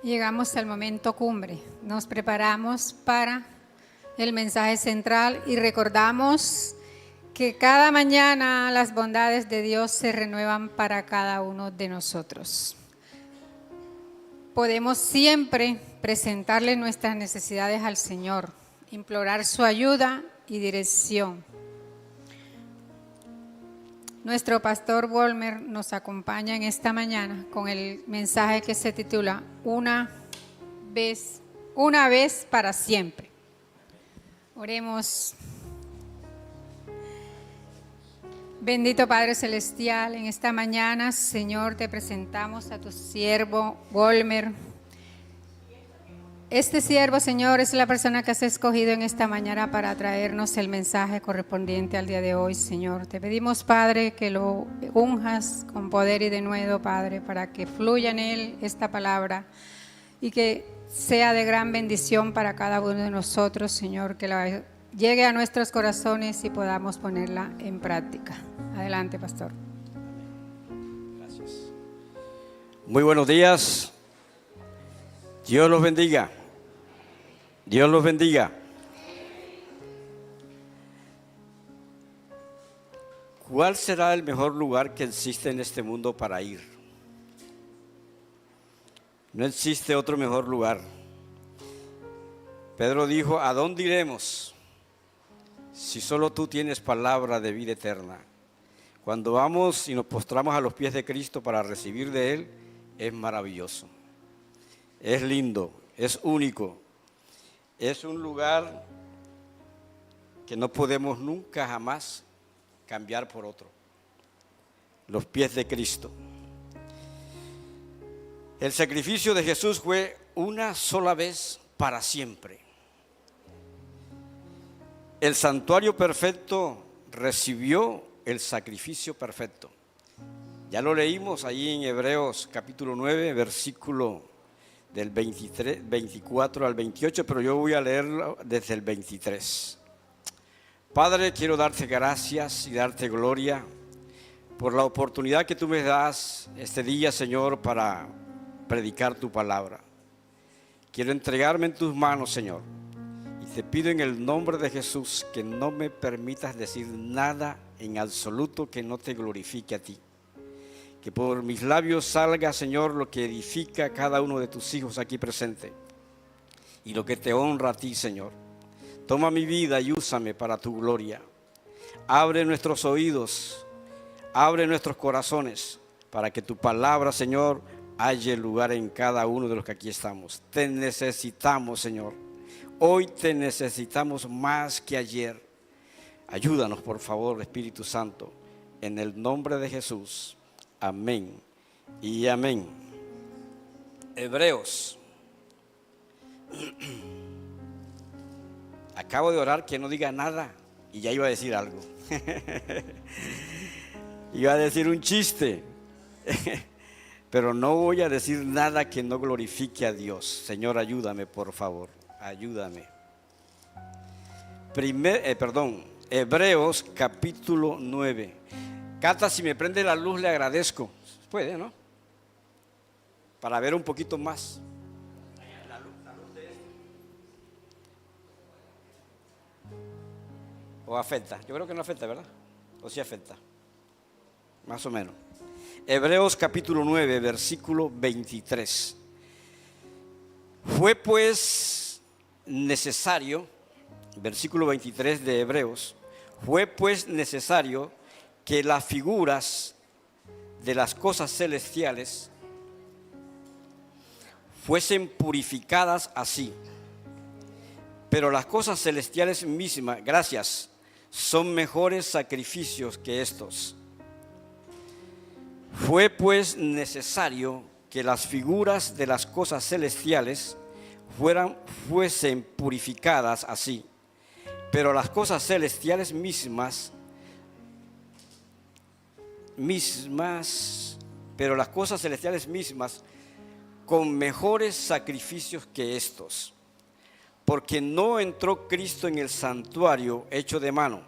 Llegamos al momento cumbre. Nos preparamos para el mensaje central y recordamos que cada mañana las bondades de Dios se renuevan para cada uno de nosotros. Podemos siempre presentarle nuestras necesidades al Señor, implorar su ayuda y dirección. Nuestro pastor Volmer nos acompaña en esta mañana con el mensaje que se titula Una vez para siempre. Oremos. Bendito Padre Celestial, en esta mañana, Señor, te presentamos a tu siervo Volmer. Este siervo, Señor, es la persona que has escogido en esta mañana para traernos el mensaje correspondiente al día de hoy, Señor. Te pedimos, Padre, que lo unjas con poder y denuedo, Padre, para que fluya en él esta palabra y que sea de gran bendición para cada uno de nosotros, Señor, que la llegue a nuestros corazones y podamos ponerla en práctica. Adelante, pastor. Gracias. Muy buenos días. Dios los bendiga. Dios los bendiga. ¿Cuál será el mejor lugar que existe en este mundo para ir? No existe otro mejor lugar. Pedro dijo, ¿a dónde iremos si solo tú tienes palabra de vida eterna? Cuando vamos y nos postramos a los pies de Cristo para recibir de Él, es maravilloso. Es lindo, es único, es un lugar que no podemos nunca jamás cambiar por otro. Los pies de Cristo. El sacrificio de Jesús fue una sola vez para siempre. El santuario perfecto recibió el sacrificio perfecto. Ya lo leímos ahí en Hebreos capítulo 9, versículo del 24 al 28, pero yo voy a leerlo desde el 23. Padre, quiero darte gracias y darte gloria por la oportunidad que tú me das este día, Señor, para predicar tu palabra. Quiero entregarme en tus manos, Señor, y te pido en el nombre de Jesús que no me permitas decir nada en absoluto que no te glorifique a ti. Que por mis labios salga, Señor, lo que edifica a cada uno de tus hijos aquí presente y lo que te honra a ti, Señor. Toma mi vida y úsame para tu gloria. Abre nuestros oídos, abre nuestros corazones para que tu palabra, Señor, halle lugar en cada uno de los que aquí estamos. Te necesitamos, Señor. Hoy te necesitamos más que ayer. Ayúdanos, por favor, Espíritu Santo, en el nombre de Jesús. Amén y amén. Hebreos. Acabo de orar que no diga nada y ya iba a decir algo. Iba a decir un chiste, pero no voy a decir nada que no glorifique a Dios. Señor, ayúdame, por favor, ayúdame. Hebreos capítulo 9. Cata, si me prende la luz le agradezco. Puede, ¿no? Para ver un poquito más. La luz de esto. ¿O afecta? Yo creo que no afecta, ¿verdad? ¿O sí afecta? Más o menos. Hebreos capítulo 9, versículo 23. Fue pues necesario, versículo 23 de Hebreos, fue pues necesario que las figuras de las cosas celestiales fuesen purificadas así. Pero las cosas celestiales mismas, gracias, son mejores sacrificios que estos. Fue pues necesario que las figuras de las cosas celestiales fuesen purificadas así. Pero las cosas celestiales mismas, con mejores sacrificios que estos. Porque no entró Cristo en el santuario hecho de mano,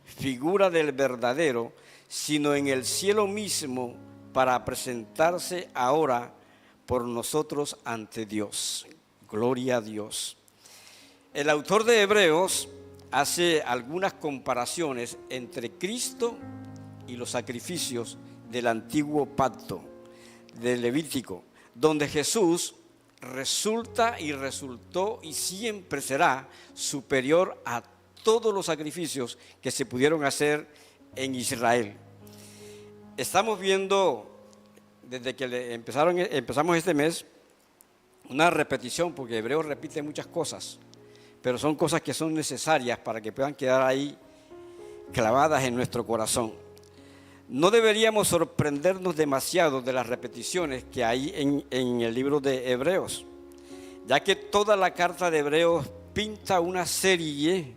figura del verdadero, sino en el cielo mismo, para presentarse ahora por nosotros ante Dios. Gloria a Dios. El autor de Hebreos hace algunas comparaciones entre Cristo y los sacrificios del antiguo pacto, del Levítico, donde Jesús resulta y resultó y siempre será superior a todos los sacrificios que se pudieron hacer en Israel. Estamos viendo, desde que empezamos este mes, una repetición, porque Hebreos repite muchas cosas, pero son cosas que son necesarias para que puedan quedar ahí clavadas en nuestro corazón. No deberíamos sorprendernos demasiado de las repeticiones que hay en el libro de Hebreos, ya que toda la carta de Hebreos pinta una serie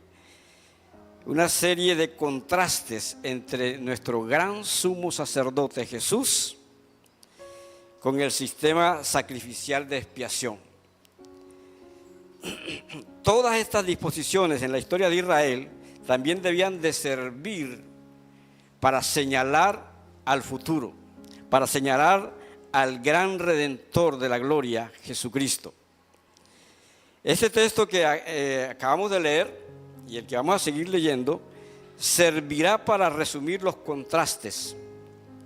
de contrastes entre nuestro gran sumo sacerdote Jesús con el sistema sacrificial de expiación. Todas estas disposiciones en la historia de Israel también debían de servir para señalar al futuro, para señalar al gran Redentor de la gloria, Jesucristo. Este texto que acabamos de leer y el que vamos a seguir leyendo servirá para resumir los contrastes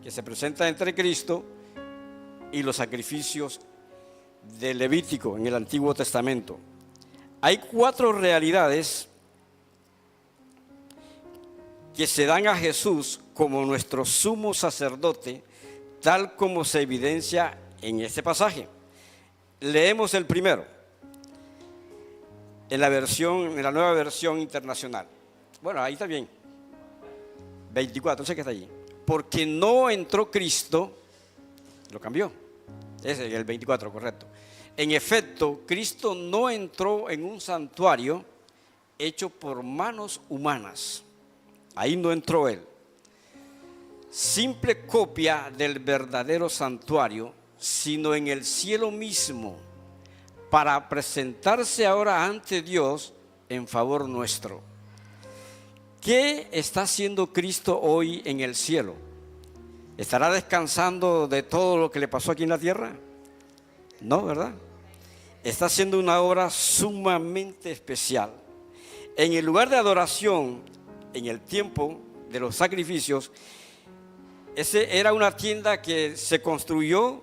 que se presentan entre Cristo y los sacrificios de Levítico en el Antiguo Testamento. Hay 4 realidades que se dan a Jesús como nuestro sumo sacerdote, tal como se evidencia en este pasaje. Leemos el primero, en la nueva versión internacional. Bueno, ahí está bien. 24, no sé qué está allí. Porque no entró Cristo, lo cambió. Ese es el 24, correcto. En efecto, Cristo no entró en un santuario hecho por manos humanas. Ahí no entró Él. Simple copia del verdadero santuario, sino en el cielo mismo, para presentarse ahora ante Dios en favor nuestro. ¿Qué está haciendo Cristo hoy en el cielo? ¿Estará descansando de todo lo que le pasó aquí en la tierra? No, ¿verdad? Está haciendo una obra sumamente especial. En el lugar de adoración, en el tiempo de los sacrificios, ese era una tienda que se construyó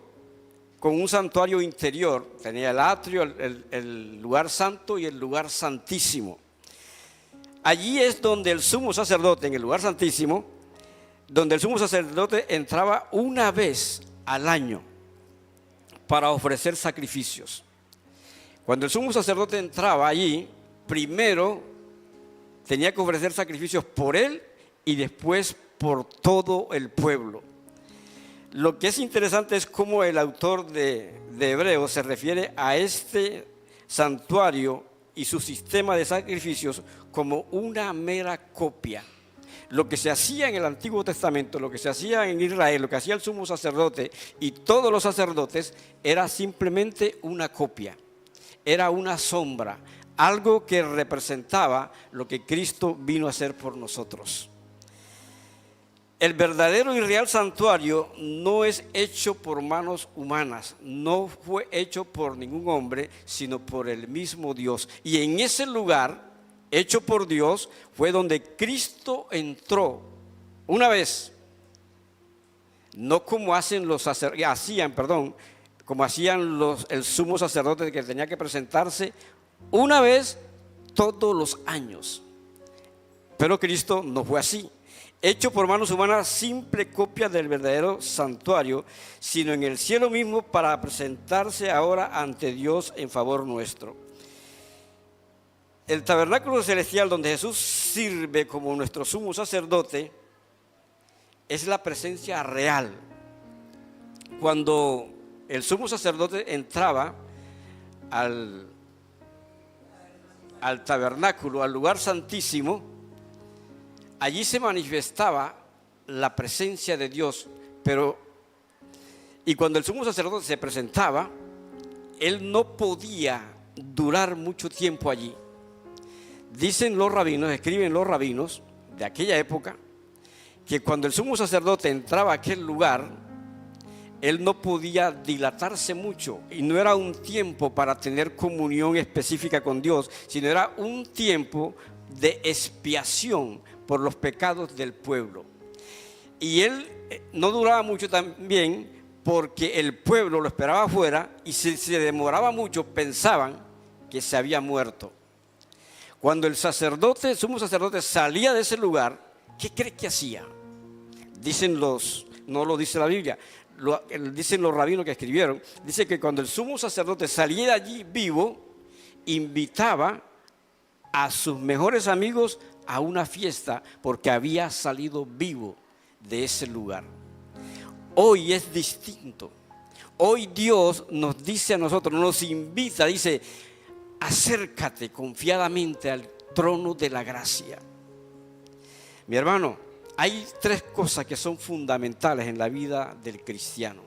con un santuario interior. Tenía el atrio, el lugar santo y el lugar santísimo. Allí es donde el sumo sacerdote, en el lugar santísimo, donde el sumo sacerdote entraba una vez al año para ofrecer sacrificios. Cuando el sumo sacerdote entraba allí, primero tenía que ofrecer sacrificios por él y después por todo el pueblo. Lo que es interesante es cómo el autor de Hebreos se refiere a este santuario y su sistema de sacrificios como una mera copia. Lo que se hacía en el Antiguo Testamento, lo que se hacía en Israel, lo que hacía el sumo sacerdote y todos los sacerdotes era simplemente una copia, era una sombra, algo que representaba lo que Cristo vino a hacer por nosotros. El verdadero y real santuario no es hecho por manos humanas, no fue hecho por ningún hombre, sino por el mismo Dios. Y en ese lugar, hecho por Dios, fue donde Cristo entró una vez. No como hacían el sumo sacerdote, que tenía que presentarse una vez todos los años. Pero Cristo no fue así. Hecho por manos humanas, simple copia del verdadero santuario, sino en el cielo mismo, para presentarse ahora ante Dios en favor nuestro. El tabernáculo celestial, donde Jesús sirve como nuestro sumo sacerdote, es la presencia real. Cuando el sumo sacerdote entraba al tabernáculo, al lugar santísimo, allí se manifestaba la presencia de Dios, y cuando el sumo sacerdote se presentaba, él no podía durar mucho tiempo allí. Dicen los rabinos, escriben los rabinos de aquella época, que cuando el sumo sacerdote entraba a aquel lugar, él no podía dilatarse mucho y no era un tiempo para tener comunión específica con Dios, sino era un tiempo de expiación por los pecados del pueblo. Y él no duraba mucho también porque el pueblo lo esperaba afuera y si se demoraba mucho pensaban que se había muerto. Cuando el sumo sacerdote salía de ese lugar, ¿qué crees que hacía? No lo dice la Biblia, dicen los rabinos que escribieron, dice que cuando el sumo sacerdote salía de allí vivo, invitaba a sus mejores amigos a una fiesta porque había salido vivo de ese lugar. Hoy es distinto. Hoy Dios nos dice a nosotros, nos invita, dice, acércate confiadamente al trono de la gracia. Mi hermano, hay 3 cosas que son fundamentales en la vida del cristiano.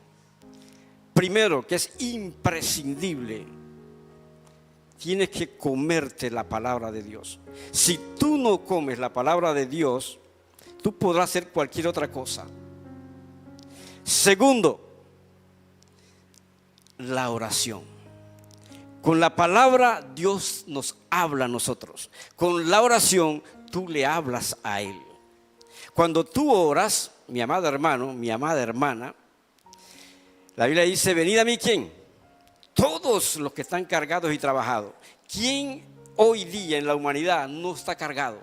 Primero, que es imprescindible, tienes que comerte la palabra de Dios. Si tú no comes la palabra de Dios, tú podrás hacer cualquier otra cosa. Segundo, la oración. Con la palabra Dios nos habla a nosotros. Con la oración tú le hablas a Él. Cuando tú oras, mi amado hermano, mi amada hermana, la Biblia dice, venid a mí, ¿quién? Todos los que están cargados y trabajados. ¿Quién hoy día en la humanidad no está cargado?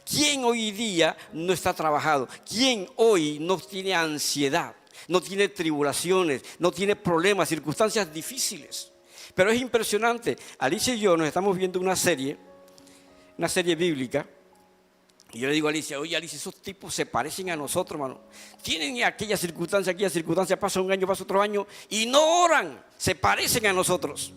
¿Quién hoy día no está trabajado? ¿Quién hoy no tiene ansiedad? No tiene tribulaciones, no tiene problemas, circunstancias difíciles. Pero es impresionante. Alicia y yo nos estamos viendo una serie bíblica. Y yo le digo a Alicia, oye Alicia, esos tipos se parecen a nosotros, hermano. Tienen aquella circunstancia, pasa un año, pasa otro año y no oran, se parecen a nosotros.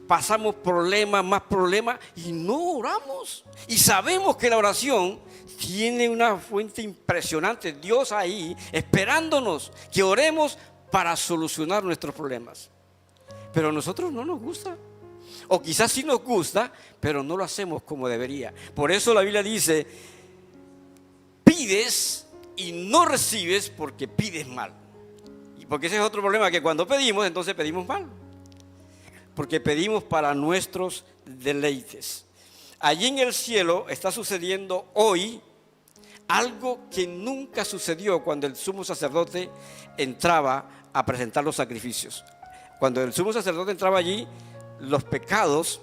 Pasamos problemas, más problemas y no oramos. Y sabemos que la oración tiene una fuente impresionante. Dios ahí esperándonos que oremos para solucionar nuestros problemas. Pero a nosotros no nos gusta. O quizás sí nos gusta, pero no lo hacemos como debería. Por eso la Biblia dice, pides y no recibes porque pides mal. Y porque ese es otro problema, que cuando pedimos, entonces pedimos mal. Porque pedimos para nuestros deleites. Allí en el cielo está sucediendo hoy algo que nunca sucedió cuando el sumo sacerdote entraba a presentar los sacrificios. Cuando el sumo sacerdote entraba allí, los pecados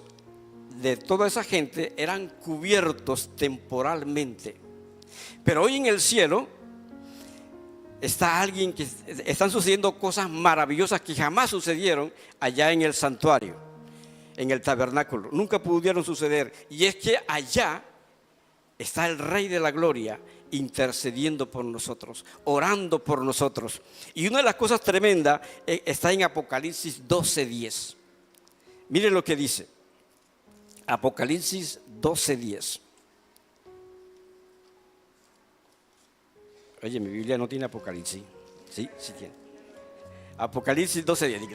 de toda esa gente eran cubiertos temporalmente. Pero hoy en el cielo están sucediendo cosas maravillosas que jamás sucedieron allá en el santuario, en el tabernáculo. Nunca pudieron suceder. Y es que allá está el Rey de la Gloria intercediendo por nosotros, orando por nosotros. Y una de las cosas tremendas está en Apocalipsis 12:10. Miren lo que dice. Apocalipsis 12:10. Oye, mi Biblia no tiene Apocalipsis. Sí, sí tiene. Apocalipsis 12:10.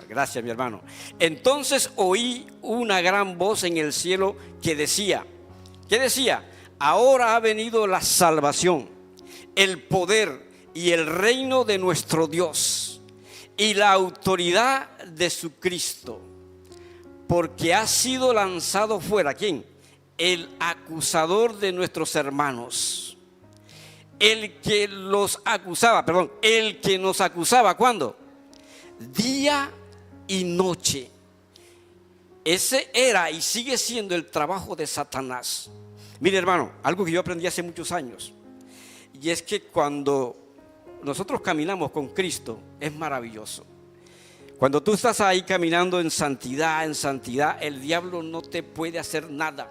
Gracias mi hermano. Entonces oí una gran voz en el cielo que decía, ¿qué decía? Ahora ha venido la salvación, el poder y el reino de nuestro Dios y la autoridad de su Cristo, porque ha sido lanzado fuera, ¿quién? El acusador de nuestros hermanos. El que nos acusaba, ¿cuándo? Día y noche. Ese era y sigue siendo el trabajo de Satanás. Mire, hermano, algo que yo aprendí hace muchos años, y es que cuando nosotros caminamos con Cristo es maravilloso. Cuando tú estás ahí caminando en santidad, el diablo no te puede hacer nada.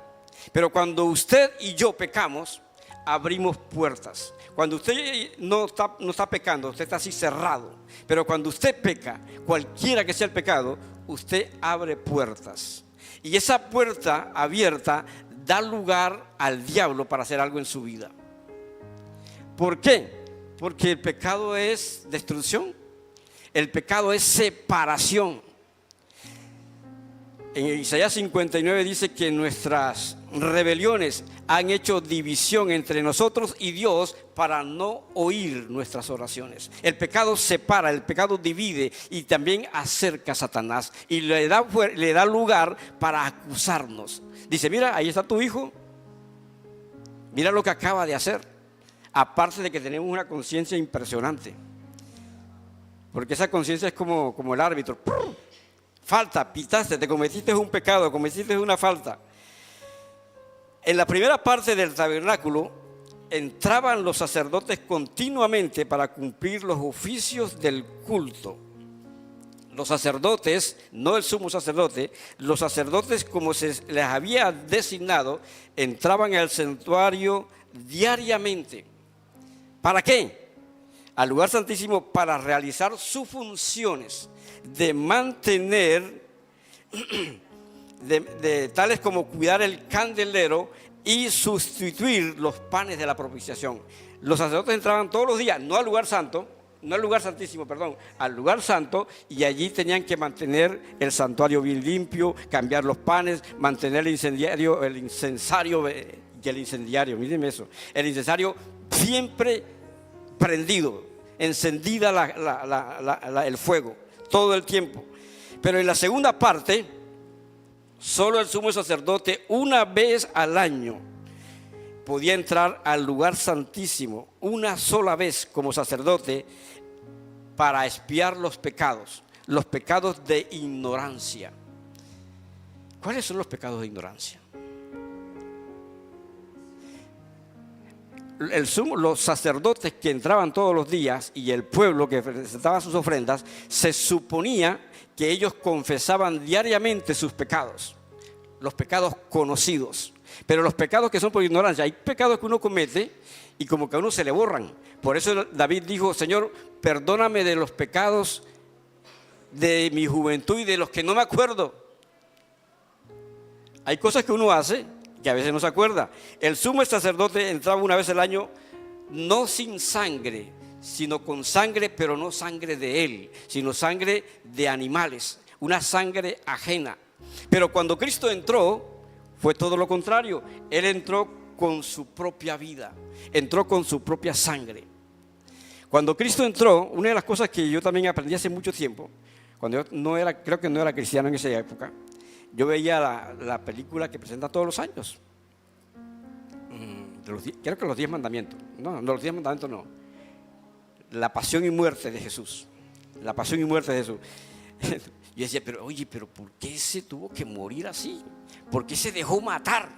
Pero cuando usted y yo pecamos, abrimos puertas. Cuando usted no está pecando, usted está así cerrado. Pero cuando usted peca, cualquiera que sea el pecado, usted abre puertas. Y esa puerta abierta da lugar al diablo para hacer algo en su vida. ¿Por qué? Porque el pecado es destrucción. El pecado es separación. En Isaías 59 dice que nuestras rebeliones han hecho división entre nosotros y Dios para no oír nuestras oraciones. El pecado separa, el pecado divide y también acerca a Satanás y le da lugar para acusarnos. Dice, mira, ahí está tu hijo, mira lo que acaba de hacer. Aparte de que tenemos una conciencia impresionante, porque esa conciencia es como el árbitro. Falta, pitaste, te cometiste un pecado, cometiste una falta. En la primera parte del tabernáculo entraban los sacerdotes continuamente para cumplir los oficios del culto. Los sacerdotes, no el sumo sacerdote, los sacerdotes como se les había designado, entraban al santuario diariamente. ¿Para qué? Al lugar santísimo para realizar sus funciones de mantener, de tales como cuidar el candelero y sustituir los panes de la propiciación. Los sacerdotes entraban todos los días, no al lugar santo, no al lugar santísimo, perdón, al lugar santo, y allí tenían que mantener el santuario bien limpio, cambiar los panes, mantener el incensario, mírenme eso, el incensario siempre prendido, encendida el fuego todo el tiempo. Pero en la segunda parte, solo el sumo sacerdote una vez al año podía entrar al lugar santísimo, una sola vez como sacerdote, para expiar los pecados de ignorancia. ¿Cuáles son los pecados de ignorancia? Los sacerdotes que entraban todos los días y el pueblo que presentaba sus ofrendas, se suponía que ellos confesaban diariamente sus pecados, los pecados conocidos. Pero los pecados que son por ignorancia, hay pecados que uno comete y como que a uno se le borran. Por eso David dijo, Señor, perdóname de los pecados de mi juventud y de los que no me acuerdo. Hay cosas que uno hace que a veces no se acuerda. El sumo sacerdote entraba una vez al año, no sin sangre, sino con sangre, pero no sangre de él, sino sangre de animales, una sangre ajena. Pero cuando Cristo entró, fue todo lo contrario. Él entró con su propia vida, entró con su propia sangre. Cuando Cristo entró, una de las cosas que yo también aprendí hace mucho tiempo, cuando yo creo que no era cristiano en esa época, yo veía la película que presenta todos los años. Creo que los 10 mandamientos. No, los 10 mandamientos no. La pasión y muerte de Jesús. La pasión y muerte de Jesús. Yo decía, pero ¿por qué se tuvo que morir así? ¿Por qué se dejó matar?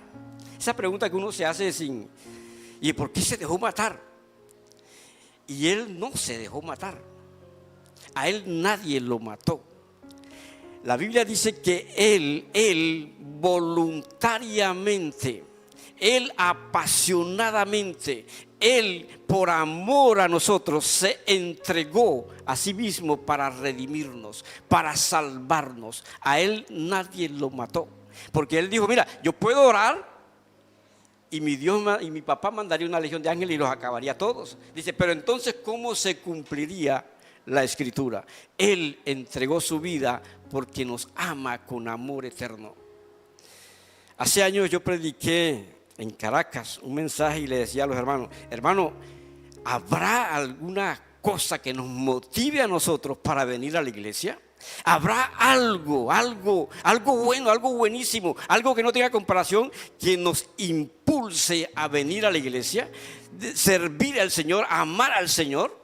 Esa pregunta que uno se hace ¿y por qué se dejó matar? Y él no se dejó matar. A él nadie lo mató. La Biblia dice que él voluntariamente, él apasionadamente, él por amor a nosotros se entregó a sí mismo para redimirnos, para salvarnos. A él nadie lo mató, porque él dijo, mira, yo puedo orar y mi papá mandaría una legión de ángeles y los acabaría todos. Dice, pero entonces ¿cómo se cumpliría la escritura? Él entregó su vida porque nos ama con amor eterno. Hace años yo prediqué en Caracas un mensaje y le decía a los hermanos, ¿habrá alguna cosa que nos motive a nosotros para venir a la iglesia? ¿Habrá algo bueno, algo buenísimo, algo que no tenga comparación, que nos impulse a venir a la iglesia, servir al Señor, amar al Señor?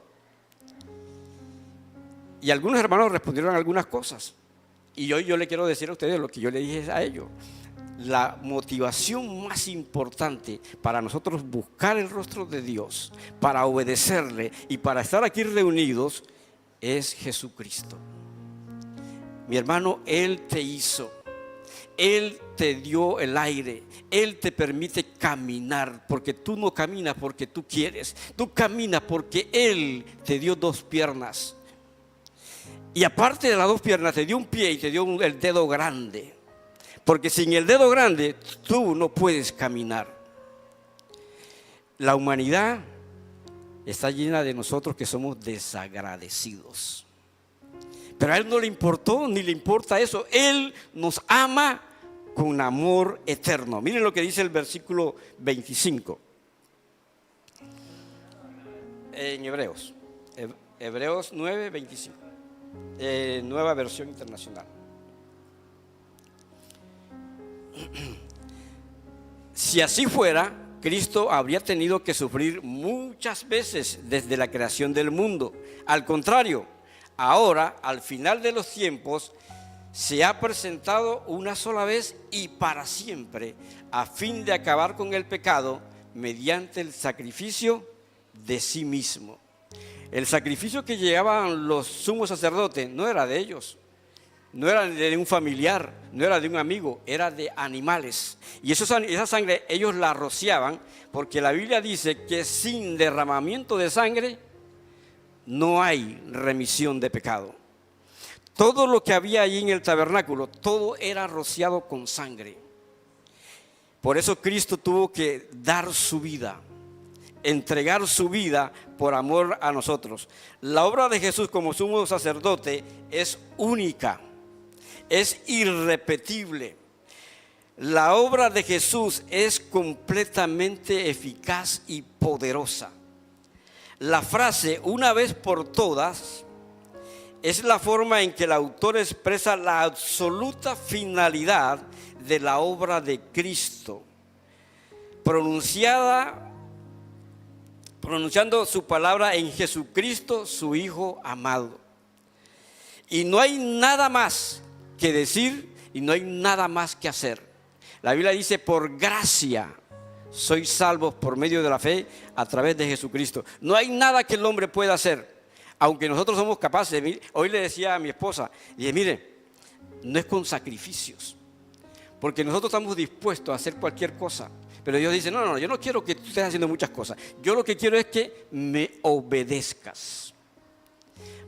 Y algunos hermanos respondieron algunas cosas. Y hoy yo le quiero decir a ustedes lo que yo le dije a ellos. La motivación más importante para nosotros buscar el rostro de Dios, para obedecerle y para estar aquí reunidos es Jesucristo. Mi hermano, Él te hizo, Él te dio el aire, Él te permite caminar, porque tú no caminas porque tú quieres, tú caminas porque Él te dio 2 piernas. Y aparte de las 2 piernas, te dio un pie y te dio el dedo grande. Porque sin el dedo grande, tú no puedes caminar. La humanidad está llena de nosotros que somos desagradecidos. Pero a Él no le importó, ni le importa eso. Él nos ama con amor eterno. Miren lo que dice el versículo 25. En Hebreos. Hebreos 9, 25. Nueva versión internacional. Si así fuera, Cristo habría tenido que sufrir muchas veces desde la creación del mundo. Al contrario, ahora, al final de los tiempos, se ha presentado una sola vez y para siempre, a fin de acabar con el pecado mediante el sacrificio de sí mismo. El sacrificio que llevaban los sumos sacerdotes no era de ellos, no era de un familiar, no era de un amigo, era de animales. Y esa sangre ellos la rociaban, porque la Biblia dice que sin derramamiento de sangre no hay remisión de pecado. Todo lo que había allí en el tabernáculo, todo era rociado con sangre. Por eso Cristo tuvo que dar su vida, entregar su vida por amor a nosotros. La obra de Jesús como sumo sacerdote es única, es irrepetible. La obra de Jesús es completamente eficaz y poderosa. La frase "una vez por todas" es la forma en que el autor expresa la absoluta finalidad de la obra de Cristo, pronunciando su palabra en Jesucristo, su Hijo amado. Y no hay nada más que decir y no hay nada más que hacer. La Biblia dice: por gracia sois salvos por medio de la fe a través de Jesucristo. No hay nada que el hombre pueda hacer, aunque nosotros somos capaces. Hoy le decía a mi esposa, dije: mire, no es con sacrificios, porque nosotros estamos dispuestos a hacer cualquier cosa. Pero Dios dice: no, yo no quiero que tú estés haciendo muchas cosas. Yo lo que quiero es que me obedezcas.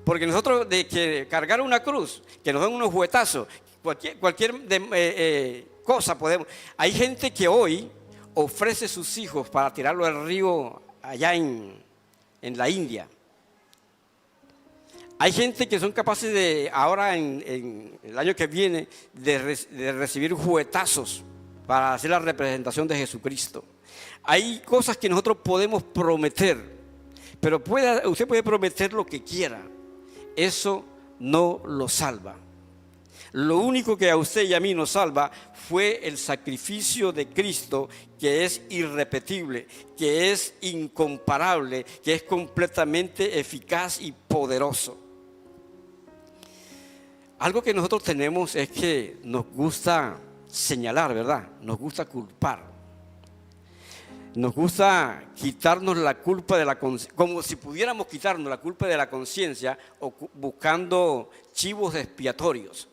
Porque nosotros, de que cargar una cruz, que nos den unos juguetazos, cualquier cosa podemos. Hay gente que hoy ofrece sus hijos para tirarlo al río allá en la India. Hay gente que son capaces de, ahora en el año que viene, de recibir juguetazos para hacer la representación de Jesucristo. Hay cosas que nosotros podemos prometer, pero usted puede prometer lo que quiera. Eso no lo salva. Lo único que a usted y a mí nos salva fue el sacrificio de Cristo, que es irrepetible, que es incomparable, que es completamente eficaz y poderoso. Algo que nosotros tenemos es que nos gusta señalar, ¿verdad? Nos gusta culpar. Nos gusta quitarnos la culpa de la conciencia, como si pudiéramos quitarnos la culpa de la conciencia buscando chivos expiatorios.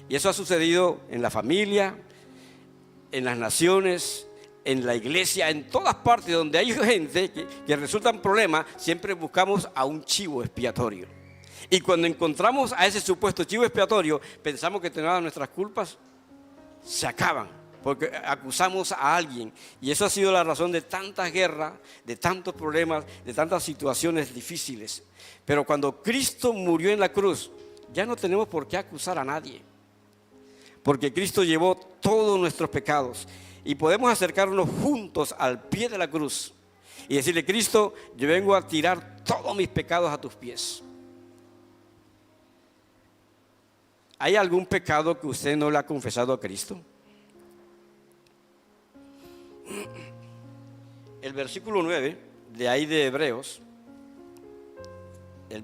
Y eso ha sucedido en la familia, en las naciones, en la iglesia, en todas partes donde hay gente que resultan problemas, siempre buscamos a un chivo expiatorio. Y cuando encontramos a ese supuesto chivo expiatorio, pensamos que todas nuestras culpas se acaban, porque acusamos a alguien. Y eso ha sido la razón de tantas guerras, de tantos problemas, de tantas situaciones difíciles. Pero cuando Cristo murió en la cruz, ya no tenemos por qué acusar a nadie, porque Cristo llevó todos nuestros pecados. Y podemos acercarnos juntos al pie de la cruz y decirle: Cristo, yo vengo a tirar todos mis pecados a tus pies. ¿Hay algún pecado que usted no le ha confesado a Cristo? El versículo 9 de ahí de Hebreos, el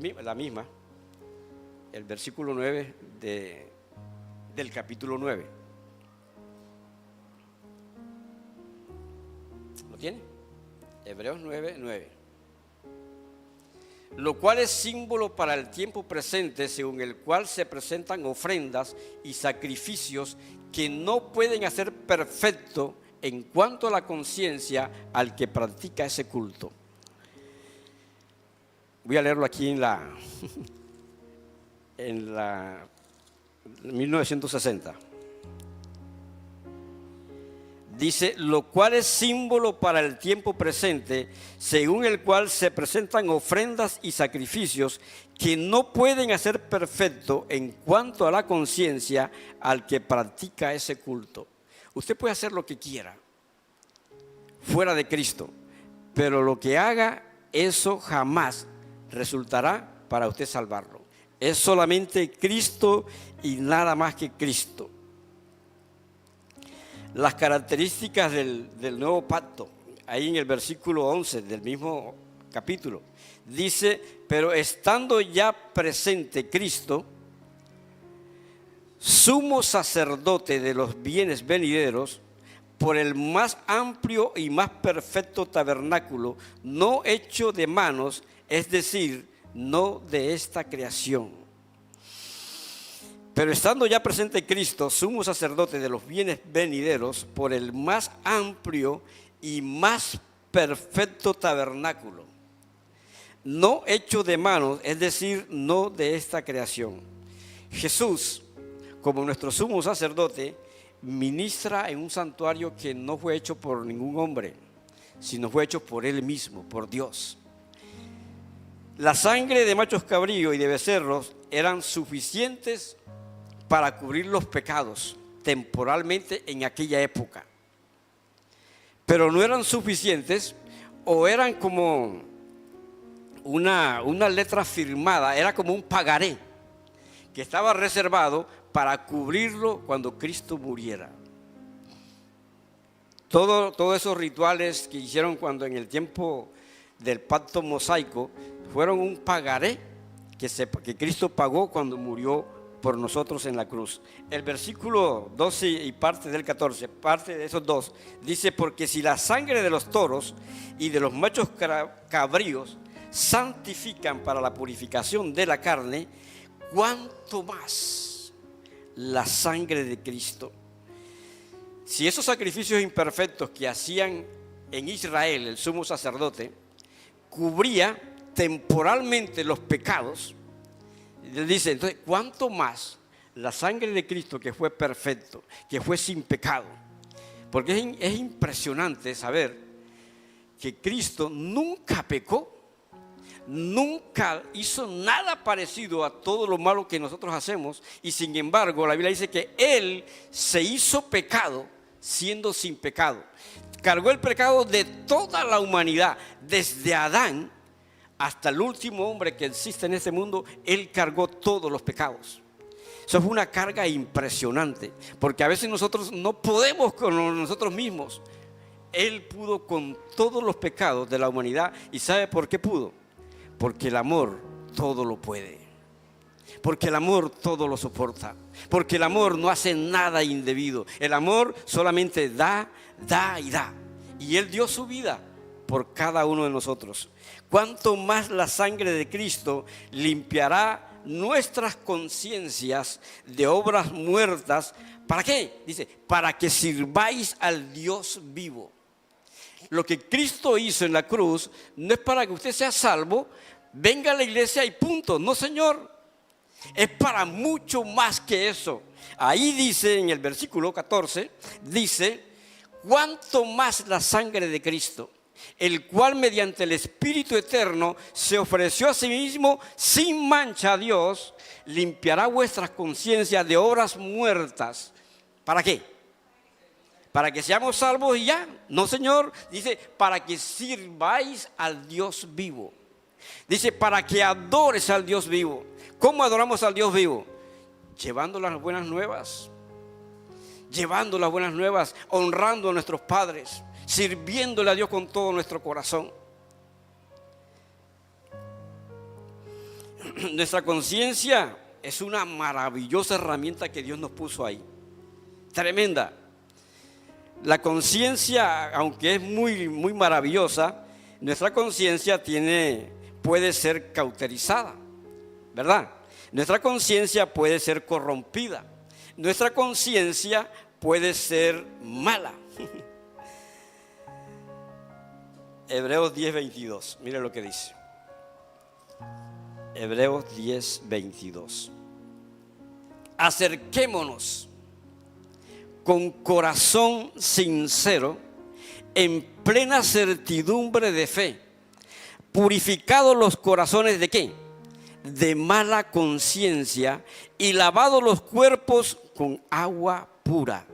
versículo 9 del capítulo 9. ¿Lo tiene? Hebreos 9, 9. Lo cual es símbolo para el tiempo presente, según el cual se presentan ofrendas y sacrificios que no pueden hacer perfecto en cuanto a la conciencia al que practica ese culto. Voy a leerlo aquí en la 1960. Dice, lo cual es símbolo para el tiempo presente, según el cual se presentan ofrendas y sacrificios que no pueden hacer perfecto en cuanto a la conciencia al que practica ese culto. Usted puede hacer lo que quiera fuera de Cristo, pero lo que haga, eso jamás resultará para usted salvarlo. Es solamente Cristo y nada más que Cristo. Las características del nuevo pacto, ahí en el versículo 11 del mismo capítulo, dice, pero estando ya presente Cristo, sumo sacerdote de los bienes venideros, por el más amplio y más perfecto tabernáculo, no hecho de manos, es decir, no de esta creación. Pero estando ya presente Cristo, sumo sacerdote de los bienes venideros, por el más amplio y más perfecto tabernáculo, no hecho de manos, es decir, no de esta creación. Jesús, como nuestro sumo sacerdote, ministra en un santuario que no fue hecho por ningún hombre, sino fue hecho por Él mismo, por Dios. La sangre de machos cabríos y de becerros eran suficientes para cubrir los pecados temporalmente en aquella época. Pero no eran suficientes, o eran como una letra firmada, era como un pagaré que estaba reservado para cubrirlo cuando Cristo muriera. Todos esos rituales que hicieron cuando en el tiempo del pacto mosaico fueron un pagaré que Cristo pagó cuando murió por nosotros en la cruz. El versículo 12 y parte del 14, parte de esos dos, dice, porque si la sangre de los toros y de los machos cabríos santifican para la purificación de la carne, ¿cuánto más la sangre de Cristo? Si esos sacrificios imperfectos que hacían en Israel el sumo sacerdote cubría temporalmente los pecados, él dice, entonces, ¿cuánto más la sangre de Cristo, que fue perfecto, que fue sin pecado? Porque es impresionante saber que Cristo nunca pecó, nunca hizo nada parecido a todo lo malo que nosotros hacemos, y sin embargo la Biblia dice que Él se hizo pecado siendo sin pecado. Cargó el pecado de toda la humanidad, desde Adán hasta el último hombre que existe en este mundo. Él cargó todos los pecados. Eso es una carga impresionante, porque a veces nosotros no podemos con nosotros mismos. Él pudo con todos los pecados de la humanidad. ¿Y sabe por qué pudo? Porque el amor todo lo puede, porque el amor todo lo soporta, porque el amor no hace nada indebido. El amor solamente da, da y da, y Él dio su vida por cada uno de nosotros. Cuánto más la sangre de Cristo limpiará nuestras conciencias de obras muertas. ¿Para qué? Dice, para que sirváis al Dios vivo. Lo que Cristo hizo en la cruz no es para que usted sea salvo, venga a la iglesia y punto. No, Señor, es para mucho más que eso. Ahí dice en el versículo 14, dice, cuánto más la sangre de Cristo, el cual mediante el Espíritu Eterno se ofreció a sí mismo sin mancha a Dios, limpiará vuestras conciencias de obras muertas. ¿Para qué? Para que seamos salvos y ya. No, Señor, dice, para que sirváis al Dios vivo. Dice, para que adores al Dios vivo. ¿Cómo adoramos al Dios vivo? Llevando las buenas nuevas. Llevando las buenas nuevas, honrando a nuestros padres, sirviéndole a Dios con todo nuestro corazón. Nuestra conciencia es una maravillosa herramienta que Dios nos puso ahí. Tremenda. La conciencia, aunque es muy maravillosa, nuestra conciencia puede ser cauterizada, ¿verdad? Nuestra conciencia puede ser corrompida. Nuestra conciencia puede ser mala. Hebreos 10:22, mire lo que dice. Hebreos 10:22. Acerquémonos con corazón sincero, en plena certidumbre de fe, purificados los corazones ¿de qué? De mala conciencia y lavados los cuerpos con agua pura.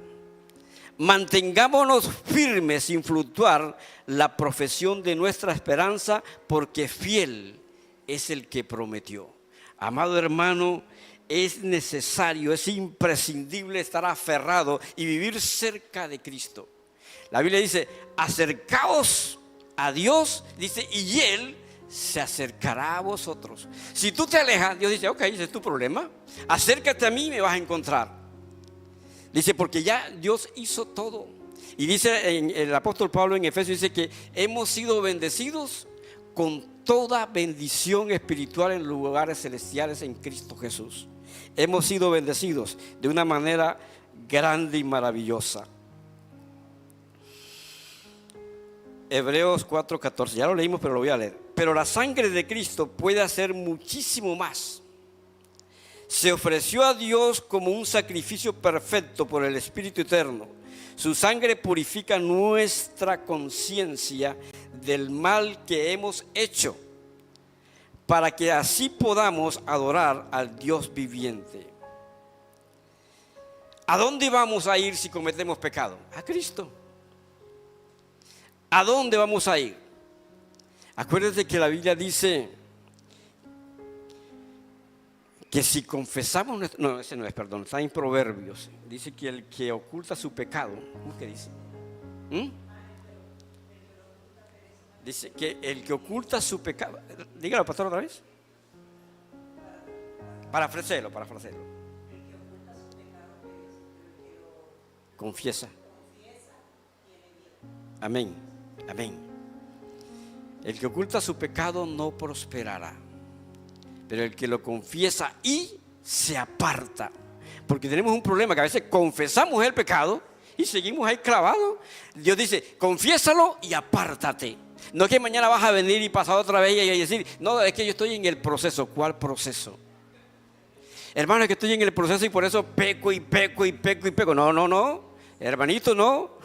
Mantengámonos firmes sin fluctuar la profesión de nuestra esperanza, porque fiel es el que prometió. Amado hermano, es necesario, es imprescindible estar aferrado y vivir cerca de Cristo. La Biblia dice, acercaos a Dios, dice, y Él se acercará a vosotros. Si tú te alejas, Dios dice, ok, ese es tu problema. Acércate a mí y me vas a encontrar. Dice, porque ya Dios hizo todo. Y dice el apóstol Pablo en Efesios, dice que hemos sido bendecidos con toda bendición espiritual en lugares celestiales en Cristo Jesús. Hemos sido bendecidos de una manera grande y maravillosa. Hebreos 4:14, ya lo leímos, pero lo voy a leer. Pero la sangre de Cristo puede hacer muchísimo más. Se ofreció a Dios como un sacrificio perfecto por el Espíritu Eterno. Su sangre purifica nuestra conciencia del mal que hemos hecho, para que así podamos adorar al Dios viviente. ¿A dónde vamos a ir si cometemos pecado? A Cristo. ¿A dónde vamos a ir? Acuérdate que la Biblia dice que si confesamos, no, ese no es, perdón, está en Proverbios. Dice que el que oculta su pecado, ¿cómo es que dice? Dice que el que oculta su pecado, dígalo pastor otra vez. Parafraseelo. Confiesa. Amén. El que oculta su pecado no prosperará, pero el que lo confiesa y se aparta. Porque tenemos un problema, que a veces confesamos el pecado y seguimos ahí clavados. Dios dice, confiésalo y apártate. No es que mañana vas a venir y pasar otra vez y decir, no, es que yo estoy en el proceso. ¿Cuál proceso? Hermano, es que estoy en el proceso y por eso peco. No, hermanito, no.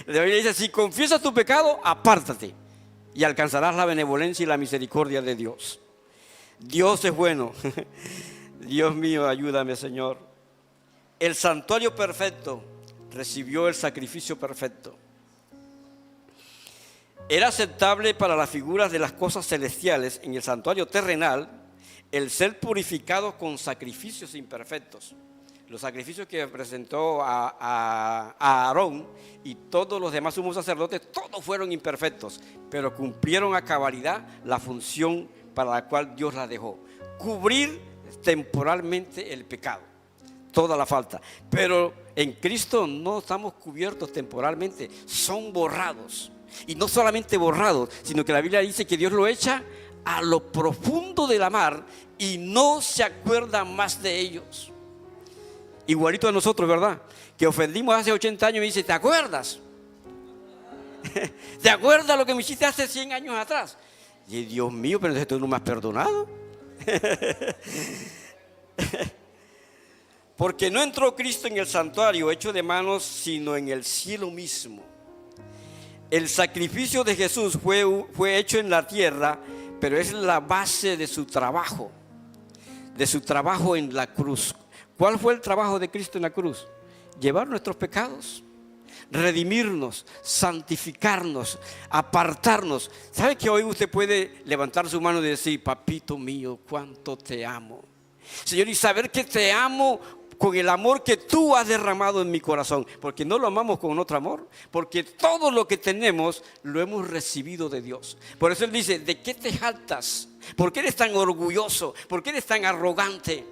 La Biblia dice, si confiesas tu pecado, apártate y alcanzarás la benevolencia y la misericordia de Dios. Dios es bueno. Dios mío, ayúdame, Señor. El santuario perfecto recibió el sacrificio perfecto. Era aceptable para las figuras de las cosas celestiales en el santuario terrenal el ser purificados con sacrificios imperfectos. Los sacrificios que presentó a Aarón y todos los demás sumos sacerdotes, todos fueron imperfectos, pero cumplieron a cabalidad la función para la cual Dios la dejó: cubrir temporalmente el pecado, toda la falta. Pero en Cristo no estamos cubiertos temporalmente, son borrados. Y no solamente borrados, sino que la Biblia dice que Dios lo echa a lo profundo de la mar y no se acuerda más de ellos. Igualito a nosotros, ¿verdad? Que ofendimos hace 80 años y me dice, ¿te acuerdas? ¿Te acuerdas lo que me hiciste hace 100 años atrás? Y Dios mío, pero entonces tú no me has perdonado. Porque no entró Cristo en el santuario hecho de manos, sino en el cielo mismo. El sacrificio de Jesús fue hecho en la tierra, pero es la base de su trabajo en la cruz. ¿Cuál fue el trabajo de Cristo en la cruz? Llevar nuestros pecados, redimirnos, santificarnos, apartarnos. ¿Sabe que hoy usted puede levantar su mano y decir, papito mío, cuánto te amo? Señor, y saber que te amo con el amor que tú has derramado en mi corazón, porque no lo amamos con otro amor, porque todo lo que tenemos lo hemos recibido de Dios. Por eso Él dice, ¿de qué te jactas? ¿Por qué eres tan orgulloso? ¿Por qué eres tan arrogante?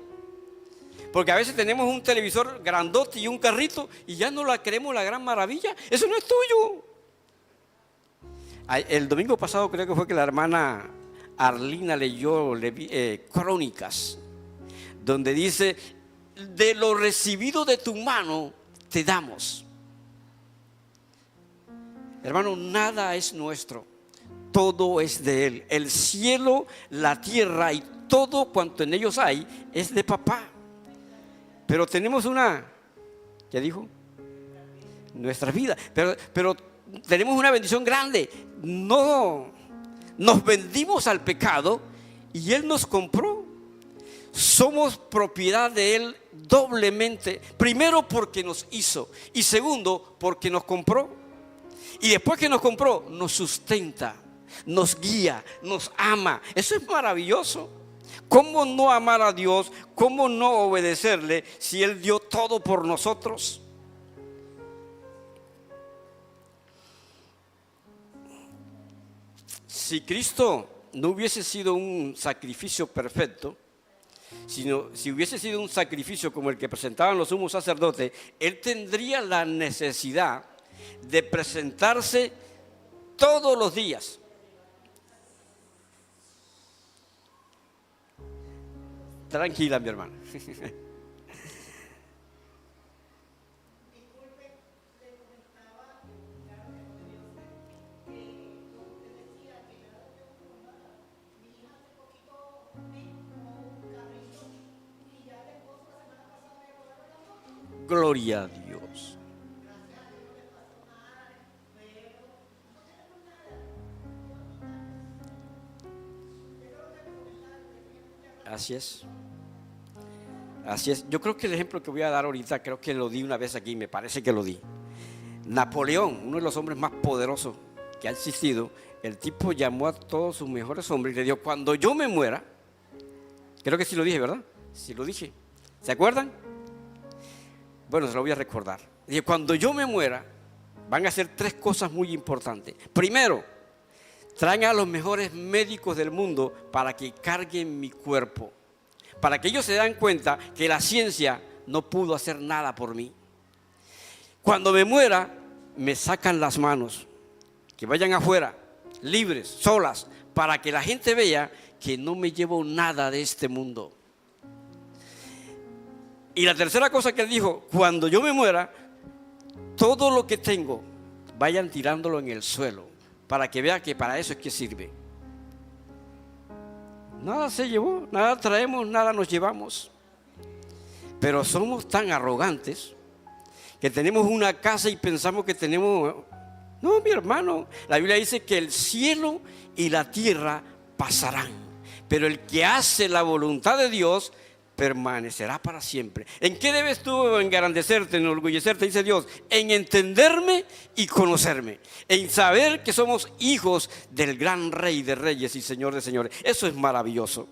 Porque a veces tenemos un televisor grandote y un carrito y ya no la creemos la gran maravilla. Eso no es tuyo. El domingo pasado creo que fue que la hermana Arlina leyó Crónicas, donde dice, de lo recibido de tu mano te damos. Hermano, nada es nuestro, todo es de Él. El cielo, la tierra y todo cuanto en ellos hay es de papá. Pero tenemos una, ¿qué dijo? nuestras vidas. Pero tenemos una bendición grande. No nos vendimos al pecado y Él nos compró. Somos propiedad de Él doblemente. Primero porque nos hizo y segundo porque nos compró. Y después que nos compró, nos sustenta, nos guía, nos ama. Eso es maravilloso. ¿Cómo no amar a Dios? ¿Cómo no obedecerle si Él dio todo por nosotros? Si Cristo no hubiese sido un sacrificio perfecto, si hubiese sido un sacrificio como el que presentaban los sumos sacerdotes, Él tendría la necesidad de presentarse todos los días. Tranquila, mi hermana. Gloria a Dios. Así es. Así es. Yo creo que el ejemplo que voy a dar ahorita, creo que lo di una vez aquí, me parece que lo di. Napoleón, uno de los hombres más poderosos que ha existido, el tipo llamó a todos sus mejores hombres y le dijo: cuando yo me muera, creo que sí lo dije, ¿verdad? Sí lo dije. ¿Se acuerdan? Bueno, se lo voy a recordar. Dije: cuando yo me muera, van a hacer 3 cosas muy importantes. Primero, traen a los mejores médicos del mundo para que carguen mi cuerpo, para que ellos se den cuenta que la ciencia no pudo hacer nada por mí. Cuando me muera, me sacan las manos, que vayan afuera, libres, solas, para que la gente vea que no me llevo nada de este mundo. Y la tercera cosa que él dijo: cuando yo me muera, todo lo que tengo, vayan tirándolo en el suelo, para que vea que para eso es que sirve. Nada se llevó, nada traemos, nada nos llevamos. Pero somos tan arrogantes que tenemos una casa y pensamos que tenemos... No, mi hermano, la Biblia dice que el cielo y la tierra pasarán, pero el que hace la voluntad de Dios permanecerá para siempre. ¿En qué debes tú engrandecerte, enorgullecerte? Dice Dios: en entenderme y conocerme, en saber que somos hijos del gran Rey de Reyes y Señor de Señores. Eso es maravilloso.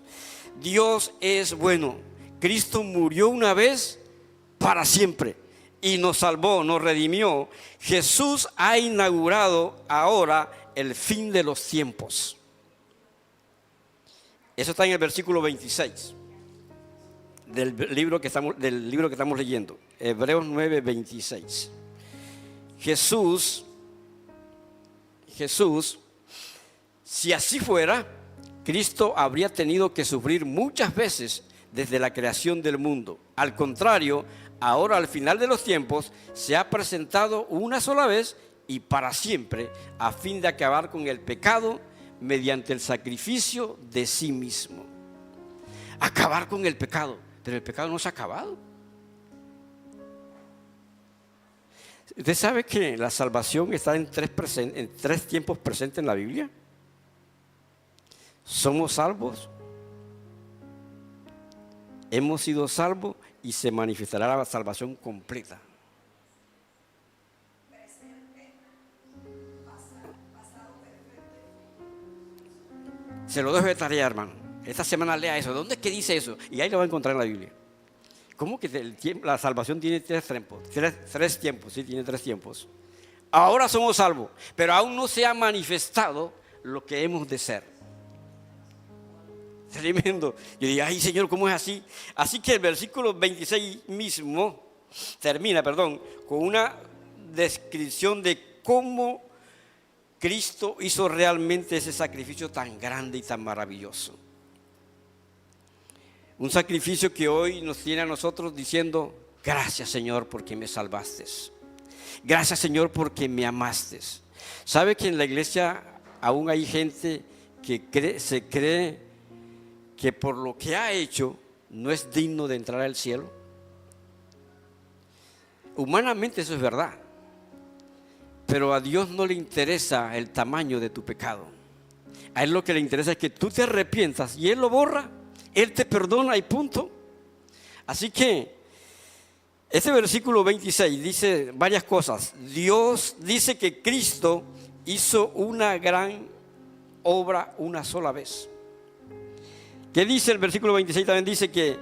Dios es bueno. Cristo murió una vez para siempre y nos salvó, nos redimió. Jesús ha inaugurado ahora el fin de los tiempos. Eso está en el versículo 26 del libro que estamos leyendo, Hebreos 9, 26. Jesús, si así fuera, Cristo habría tenido que sufrir muchas veces desde la creación del mundo. Al contrario, ahora al final de los tiempos se ha presentado una sola vez y para siempre, a fin de acabar con el pecado mediante el sacrificio de sí mismo. Acabar con el pecado. Pero el pecado no se ha acabado. ¿Usted sabe que la salvación está en 3 tiempos presentes en la Biblia? Somos salvos, hemos sido salvos y se manifestará la salvación completa. Se lo dejo de tarea, hermano. Esta semana lea eso. ¿Dónde es que dice eso? Y ahí lo va a encontrar en la Biblia. ¿Cómo que la salvación tiene 3 tiempos? 3 tiempos, sí, tiene 3 tiempos. Ahora somos salvos, pero aún no se ha manifestado lo que hemos de ser. Tremendo. Yo digo: ay, Señor, ¿cómo es así? Así que el versículo 26 mismo termina, con una descripción de cómo Cristo hizo realmente ese sacrificio tan grande y tan maravilloso. Un sacrificio que hoy nos tiene a nosotros diciendo: gracias, Señor, porque me salvaste. Gracias, Señor, porque me amaste. ¿Sabe que en la iglesia aún hay gente que se cree que por lo que ha hecho no es digno de entrar al cielo? Humanamente eso es verdad. Pero a Dios no le interesa el tamaño de tu pecado. A Él lo que le interesa es que tú te arrepientas y Él lo borra, Él te perdona y punto. Así que este versículo 26 dice varias cosas. Dios dice que Cristo hizo una gran obra una sola vez. ¿Qué dice el versículo 26? También dice que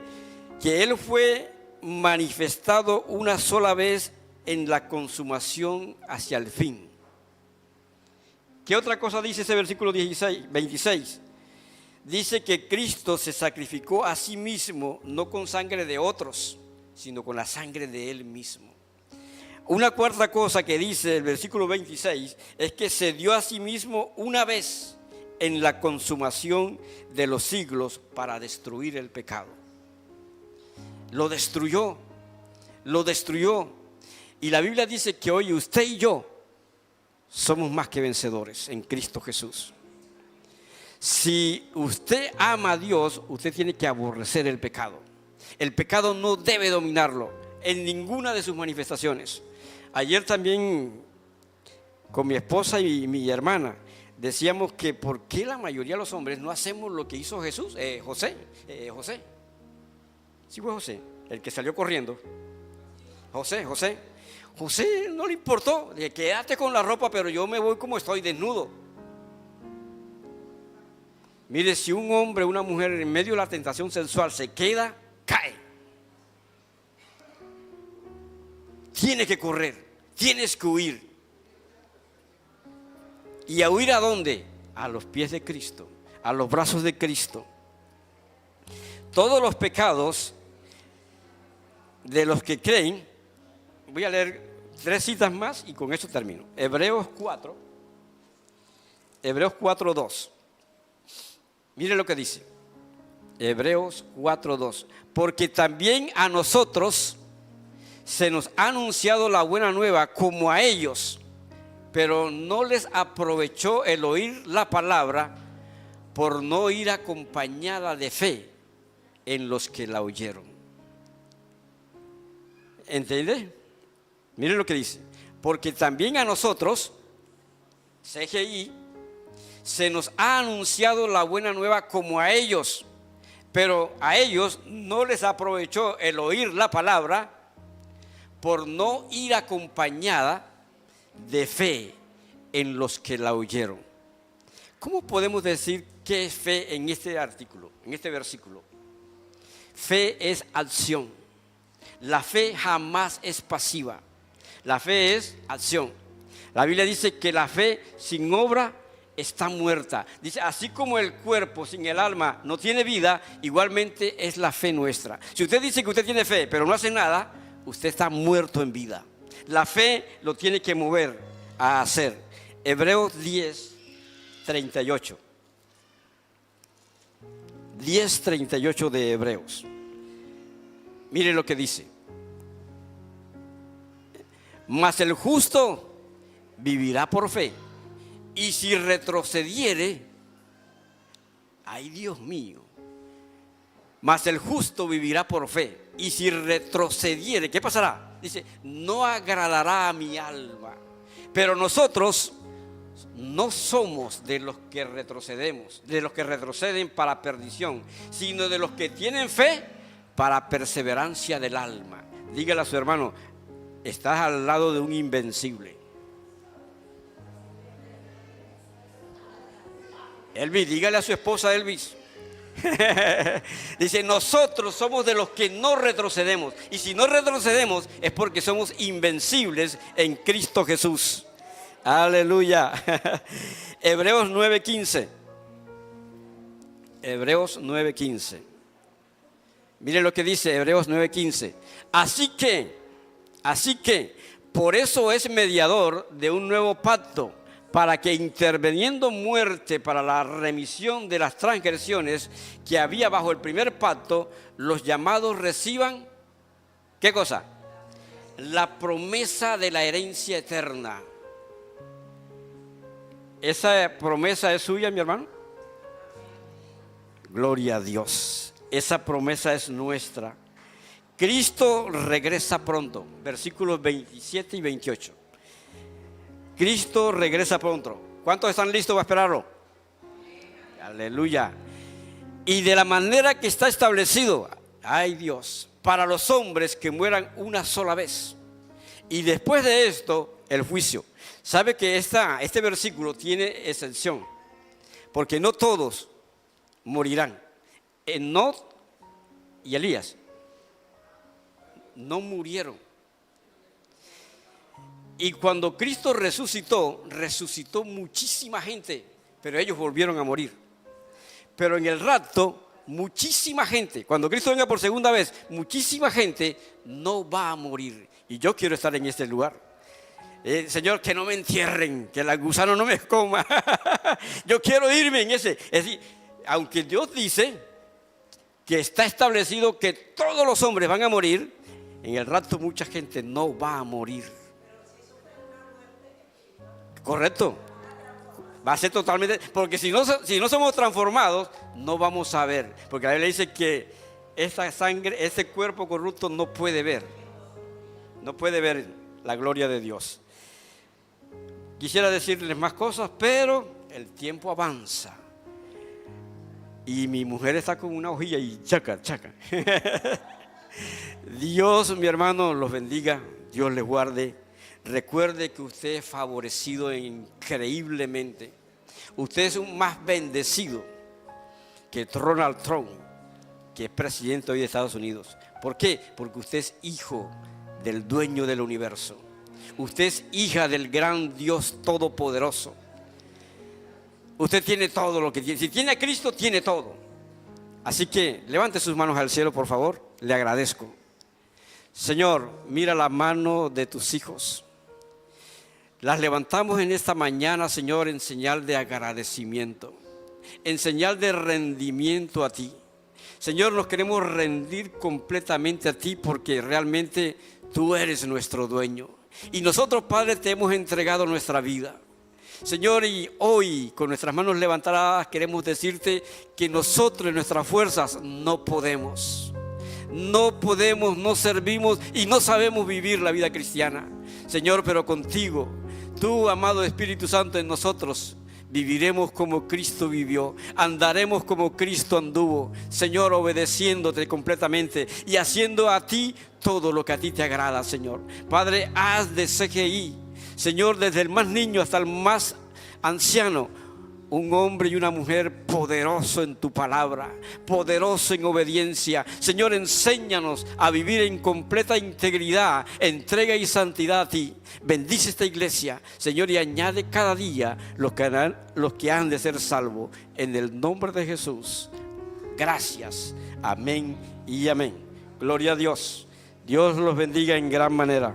Él fue manifestado una sola vez en la consumación hacia el fin. ¿Qué otra cosa dice ese versículo 26? Dice que Cristo se sacrificó a sí mismo, no con sangre de otros, sino con la sangre de Él mismo. Una cuarta cosa que dice el versículo 26 es que se dio a sí mismo una vez en la consumación de los siglos para destruir el pecado. Lo destruyó. Y la Biblia dice que hoy usted y yo somos más que vencedores en Cristo Jesús. Si usted ama a Dios, usted tiene que aborrecer el pecado. El pecado no debe dominarlo en ninguna de sus manifestaciones. Ayer también con mi esposa y mi hermana decíamos que ¿por qué la mayoría de los hombres no hacemos lo que hizo Jesús? José. Sí fue José, el que salió corriendo. José no le importó, dije, quédate con la ropa, pero yo me voy como estoy, desnudo. Mire, si un hombre o una mujer en medio de la tentación sensual se queda, cae. Tiene que correr, tienes que huir. ¿Y a huir a dónde? A los pies de Cristo, a los brazos de Cristo. Todos los pecados de los que creen, voy a leer 3 citas más y con eso termino. Hebreos 4:2. Mire lo que dice. Hebreos 4:2. Porque también a nosotros se nos ha anunciado la buena nueva como a ellos, pero no les aprovechó el oír la palabra por no ir acompañada de fe en los que la oyeron. ¿Entiende? Miren lo que dice. Porque también a nosotros, CGI, se nos ha anunciado la buena nueva como a ellos, pero a ellos no les aprovechó el oír la palabra por no ir acompañada de fe en los que la oyeron. ¿Cómo podemos decir qué es fe en este artículo, en este versículo? Fe es acción. La fe jamás es pasiva. La fe es acción. La Biblia dice que la fe sin obra está muerta. Dice, así como el cuerpo sin el alma no tiene vida, igualmente es la fe nuestra. Si usted dice que usted tiene fe, pero no hace nada, usted está muerto en vida. La fe lo tiene que mover a hacer. Hebreos 10:38. 10:38 de Hebreos. Mire lo que dice. Mas el justo vivirá por fe, y si retrocediere, ay Dios mío, mas el justo vivirá por fe, y si retrocediere, ¿qué pasará? Dice, no agradará a mi alma. Pero nosotros no somos de los que retrocedemos, de los que retroceden para perdición, sino de los que tienen fe para perseverancia del alma. Dígale a su hermano, estás al lado de un invencible. Elvis, dígale a su esposa Elvis. Dice, nosotros somos de los que no retrocedemos. Y si no retrocedemos es porque somos invencibles en Cristo Jesús. Aleluya. Hebreos 9:15. Hebreos 9:15. Mire lo que dice Hebreos 9:15. Así que, por eso es mediador de un nuevo pacto, para que interviniendo muerte para la remisión de las transgresiones que había bajo el primer pacto, los llamados reciban, ¿qué cosa? La promesa de la herencia eterna. ¿Esa promesa es suya, mi hermano? Gloria a Dios. Esa promesa es nuestra. Cristo regresa pronto. Versículos 27 y 28. Cristo regresa pronto. ¿Cuántos están listos para esperarlo? Aleluya. Y de la manera que está establecido, ay Dios, para los hombres que mueran una sola vez. Y después de esto, el juicio. ¿Sabe que este versículo tiene excepción? Porque no todos morirán. Enoc y Elías no murieron. Y cuando Cristo resucitó muchísima gente, pero ellos volvieron a morir. Pero en el rapto, muchísima gente, cuando Cristo venga por segunda vez, muchísima gente no va a morir. Y yo quiero estar en este lugar. Señor, que no me entierren, que el gusano no me coma. Yo quiero irme en ese. Es decir, aunque Dios dice que está establecido que todos los hombres van a morir, en el rapto mucha gente no va a morir. Correcto. Va a ser totalmente, porque si no somos transformados, no vamos a ver. Porque la Biblia dice que esta sangre, ese cuerpo corrupto no puede ver la gloria de Dios. Quisiera decirles más cosas, pero el tiempo avanza. Y mi mujer está con una hojilla y chaca. Dios, mi hermano, los bendiga. Dios les guarde. Recuerde que usted es favorecido increíblemente. Usted es un más bendecido que Donald Trump, que es presidente hoy de Estados Unidos. ¿Por qué? Porque usted es hijo del dueño del universo. Usted es hija del gran Dios todopoderoso. Usted tiene todo lo que tiene. Si tiene a Cristo, tiene todo. Así que levante sus manos al cielo, por favor. Le agradezco. Señor, mira la mano de tus hijos. Las levantamos en esta mañana, Señor, en señal de agradecimiento, en señal de rendimiento a ti. Señor, nos queremos rendir completamente a ti porque realmente tú eres nuestro dueño. Y nosotros, Padre, te hemos entregado nuestra vida. Señor, y hoy con nuestras manos levantadas queremos decirte que nosotros en nuestras fuerzas no podemos, no servimos y no sabemos vivir la vida cristiana. Señor, pero contigo, tú, amado Espíritu Santo, en nosotros viviremos como Cristo vivió, andaremos como Cristo anduvo, Señor, obedeciéndote completamente y haciendo a ti todo lo que a ti te agrada, Señor. Padre, haz de CGI, Señor, desde el más niño hasta el más anciano, un hombre y una mujer poderoso en tu palabra, poderoso en obediencia. Señor, enséñanos a vivir en completa integridad, entrega y santidad a ti. Bendice esta iglesia, Señor, y añade cada día los que han de ser salvos. En el nombre de Jesús. Gracias. Amén y amén. Gloria a Dios. Dios los bendiga en gran manera.